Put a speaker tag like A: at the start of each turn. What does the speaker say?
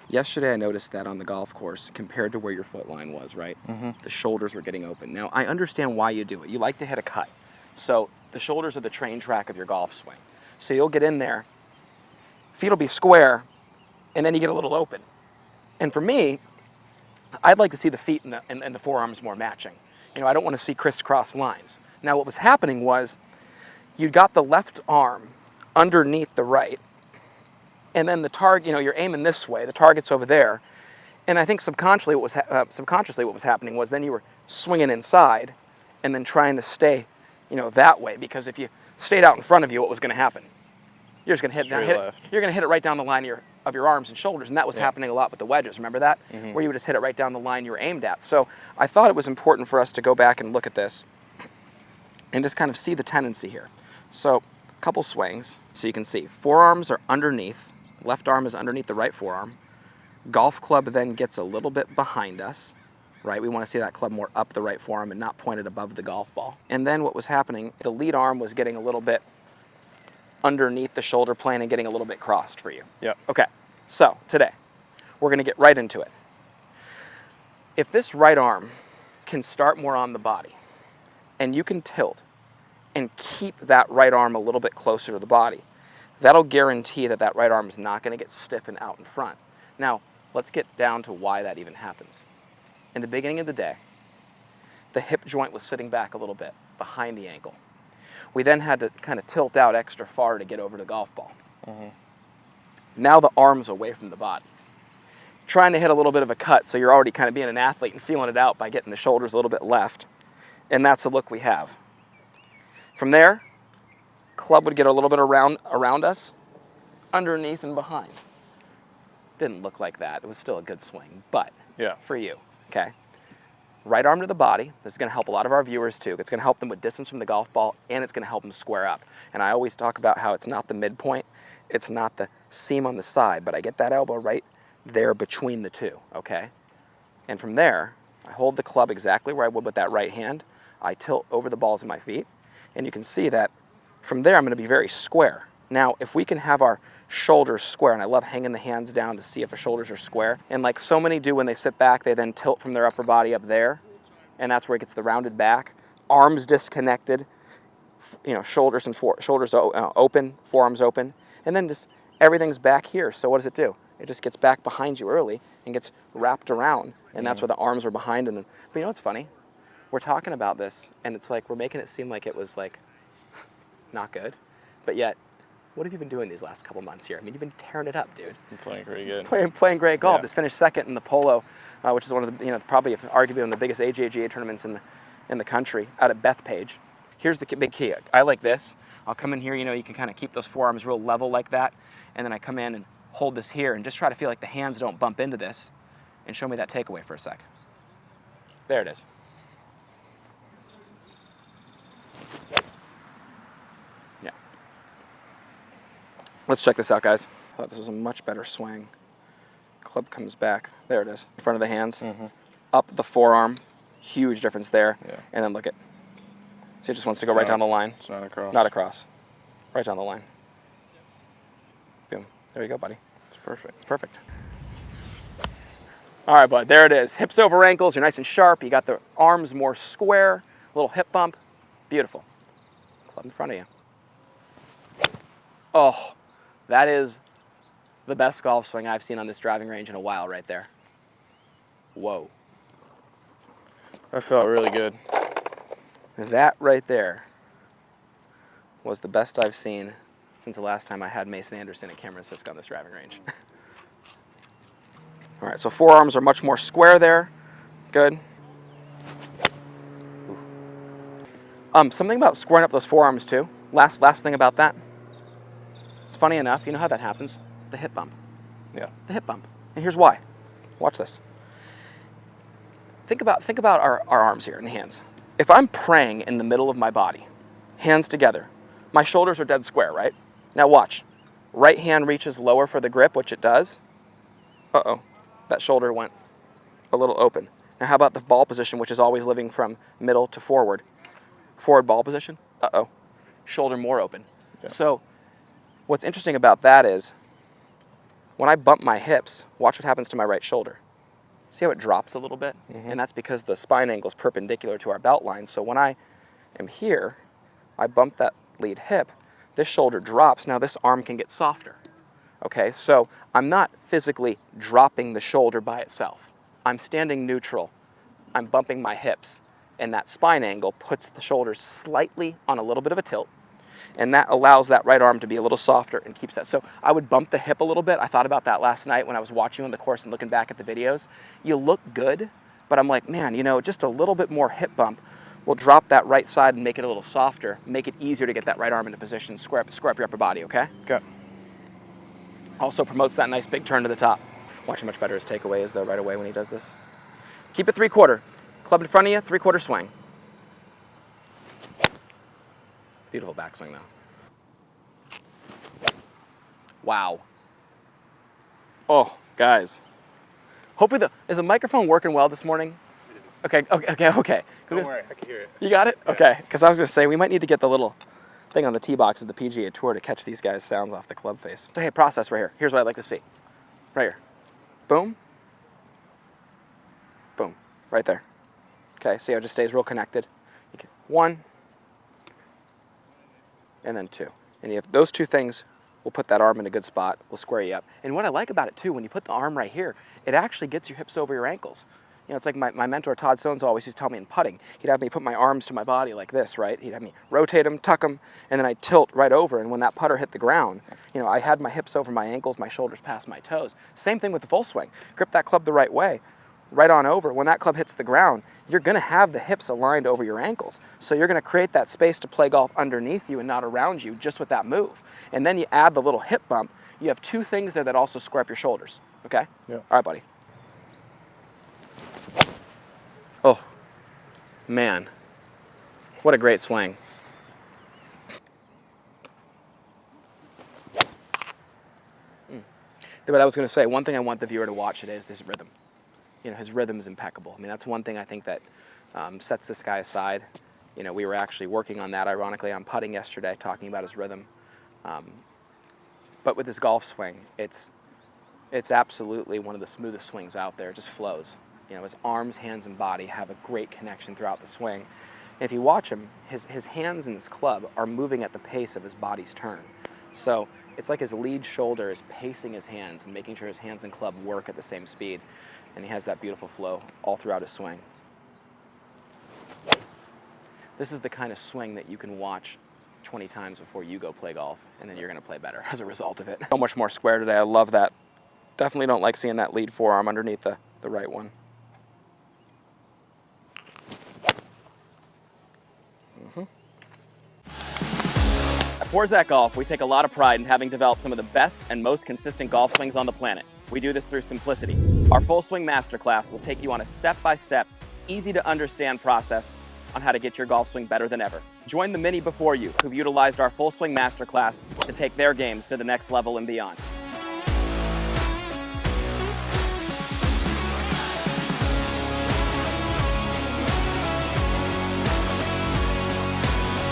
A: Yesterday I noticed that on the golf course, compared to where your foot line was, right? The shoulders were getting open. Now, I understand why you do it. You like to hit a cut. So the shoulders are the train track of your golf swing. So you'll get in there, feet will be square, and then you get a little open. And for me, I'd like to see the feet and the forearms more matching. You know, I don't want to see crisscross lines. Now, what was happening was you got the left arm underneath the right, and then the target, you know, you're aiming this way, the target's over there. And I think subconsciously what was happening was then you were swinging inside and then trying to stay, you know, that way, because if you stayed out in front of you, what was going to happen? You're just going to you're going to hit it right down the line of your arms and shoulders, and that was happening a lot with the wedges. Remember that? Where you would just hit it right down the line you were aimed at. So I thought it was important for us to go back and look at this and just kind of see the tendency here. So a couple swings, so you can see forearms are underneath, left arm is underneath the right forearm. Golf club then gets a little bit behind us, right? We want to see that club more up the right forearm and not pointed above the golf ball. And then what was happening, the lead arm was getting a little bit underneath the shoulder plane and getting a little bit crossed for you.
B: Yep.
A: Okay, so today, we're going to get right into it. If this right arm can start more on the body, and you can tilt and keep that right arm a little bit closer to the body, that'll guarantee that that right arm is not going to get stiff and out in front. Now, let's get down to why that even happens. In the beginning of the day, the hip joint was sitting back a little bit behind the ankle. We then had to kind of tilt out extra far to get over the golf ball. Now the arm's away from the body. Trying to hit a little bit of a cut, so you're already kind of being an athlete and feeling it out by getting the shoulders a little bit left. And that's the look we have. From there, club would get a little bit around us, underneath and behind. Didn't look like that. It was still a good swing, but for you, okay? Right arm to the body. This is going to help a lot of our viewers too. It's going to help them with distance from the golf ball, and it's going to help them square up. And I always talk about how it's not the midpoint, it's not the seam on the side, but I get that elbow right there between the two, okay? And from there, I hold the club exactly where I would with that right hand. I tilt over the balls of my feet, and you can see that from there I'm going to be very square. Now, if we can have our shoulders square, and I love hanging the hands down to see if the shoulders are square, and like so many do when they sit back, they then tilt from their upper body up there, and that's where it gets the rounded back. Arms disconnected, you know, shoulders open, forearms open, and then just everything's back here. So what does it do? It just gets back behind you early and gets wrapped around, and that's where the arms are behind. And then, but you know what's funny? We're talking about this, and it's like we're making it seem like it was like not good, but yet, what have you been doing these last couple months here? I mean, you've been tearing it up, dude.
B: I'm playing pretty good.
A: Playing great golf. Just finished second in the Polo, which is one of the, you know, probably arguably one of the biggest AJGA tournaments in the country, out at Bethpage. Here's the big key. I like this. I'll come in here, you know, you can kind of keep those forearms real level like that, and then I come in and hold this here and just try to feel like the hands don't bump into this, and show me that takeaway for a sec. There it is. Yeah. Let's check this out, guys. I thought this was a much better swing. Club comes back. There it is. In front of the hands. Up the forearm. Huge difference there.
B: Yeah.
A: And then look at. See, it just wants to go right down the line.
B: It's not across.
A: Not across. Right down the line. Boom. There you go, buddy.
B: It's perfect.
A: It's perfect. All right, bud. There it is. Hips over ankles. You're nice and sharp. You got the arms more square. Little hip bump. Beautiful. Club in front of you. Oh, that is the best golf swing I've seen on this driving range in a while right there. Whoa.
B: That felt really good.
A: That right there was the best I've seen since the last time I had Mason Anderson and Cameron Sisk on this driving range. All right, so forearms are much more square there. Good. Something about squaring up those forearms too. Last thing about that. It's funny enough, you know how that happens? The hip bump.
B: Yeah.
A: The hip bump. And here's why. Watch this. Think about our arms here and hands. If I'm praying in the middle of my body, hands together, my shoulders are dead square, right? Now watch. Right hand reaches lower for the grip, which it does. Uh-oh. That shoulder went a little open. Now how about the ball position, which is always living from middle to forward? Forward ball position. Uh-oh. Shoulder more open. Yeah. So what's interesting about that is When I bump my hips, watch what happens to my right shoulder. See how it drops a little bit? And that's because the spine angle is perpendicular to our belt line. So when I am here, I bump that lead hip, this shoulder drops. Now this arm can get softer. Okay, so I'm not physically dropping the shoulder by itself. I'm standing neutral. I'm bumping my hips, and that spine angle puts the shoulders slightly on a little bit of a tilt, and that allows that right arm to be a little softer and keeps that. So I would bump the hip a little bit. I thought about that last night when I was watching on the course and looking back at the videos. You look good, but I'm like, man, you know, just a little bit more hip bump will drop that right side and make it a little softer, make it easier to get that right arm into position, square up your upper body, okay?
B: Okay.
A: Also promotes that nice big turn to the top. Watch how much better his takeaway is though right away when he does this. Keep it 3/4. Club in front of you, 3/4 swing. Beautiful backswing though. Wow. Oh, guys. Hopefully is the microphone working well this morning? Okay.
B: Don't worry, I can hear it.
A: You got it?
B: Yeah.
A: Okay, because I was going to say, we might need to get the little thing on the tee box of the PGA Tour to catch these guys' sounds off the club face. So hey, process right here. Here's what I'd like to see. Right here. Boom. Boom. Right there. Okay, see how it just stays real connected? You can, 1, and then 2. And you have those 2 things will put that arm in a good spot, will square you up. And what I like about it too, when you put the arm right here, it actually gets your hips over your ankles. You know, it's like my mentor, Todd Stones, always used to tell me in putting, he'd have me put my arms to my body like this, right? He'd have me rotate them, tuck them, and then I'd tilt right over. And when that putter hit the ground, you know, I had my hips over my ankles, my shoulders past my toes. Same thing with the full swing. Grip that club the right way, right on over. When that club hits the ground, you're going to have the hips aligned over your ankles. So you're going to create that space to play golf underneath you and not around you just with that move. And then you add the little hip bump. You have 2 things there that also square up your shoulders, okay?
B: Yeah.
A: All right, buddy. Oh, man, what a great swing. But I was going to say, one thing I want the viewer to watch today is this rhythm. You know, his rhythm is impeccable. I mean, that's one thing I think that sets this guy aside. You know, we were actually working on that, ironically, on putting yesterday, talking about his rhythm. But with his golf swing, it's absolutely one of the smoothest swings out there. It just flows. You know, his arms, hands, and body have a great connection throughout the swing. And if you watch him, his hands and his club are moving at the pace of his body's turn. So it's like his lead shoulder is pacing his hands and making sure his hands and club work at the same speed. And he has that beautiful flow all throughout his swing. This is the kind of swing that you can watch 20 times before you go play golf, and then you're going to play better as a result of it. So much more square today. I love that. Definitely don't like seeing that lead forearm underneath the right one. At Porzak Golf, we take a lot of pride in having developed some of the best and most consistent golf swings on the planet. We do this through simplicity. Our Full Swing Masterclass will take you on a step-by-step, easy-to-understand process on how to get your golf swing better than ever. Join the many before you who've utilized our Full Swing Masterclass to take their games to the next level and beyond.